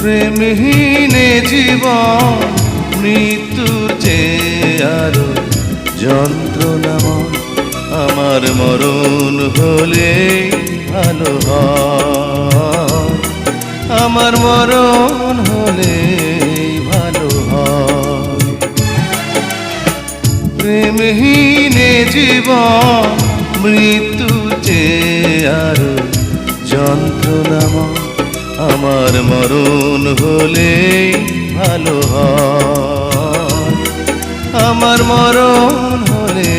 প্রেমহীনে জীবন মৃত্যুর চেয়ে আরো যন্ত্রণাময়। আমার মরণ হলে ভালো হয়, আমার মরণ হলে ভালো হয়। প্রেমহীনে জীবন মৃত্যুর চেয়ে আরো যন্ত্রণাময়। আমার মরণ হলে ভালো হয়, আমার মরণ হলে